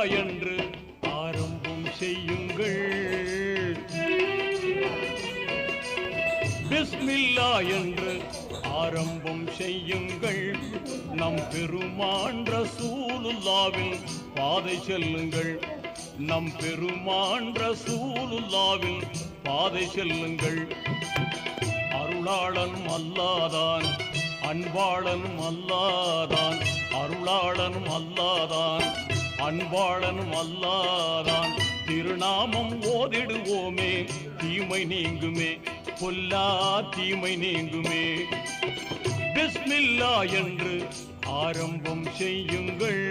என்று ஆரம்பம் செய்யுங்கள். பிஸ்மில்லா என்று ஆரம்பம் செய்யுங்கள். நம் பெருமான் ரசூலுல்லாவின் பாதை செல்லுங்கள். நம் பெருமான் ரசூலுல்லாவின் பாதை செல்லுங்கள். அருளாளனும் அல்லாதான், அன்பாளனும் அல்லாதான், அருளாளனும் அல்லாதான், அன்பாளனும் அல்லாதான். திருநாமம் ஓதிடுவோமே, தீமை நீங்குமே, பொல்லா தீமை நீங்குமே. பிஸ்மில்லா என்று ஆரம்பம் செய்யுங்கள்.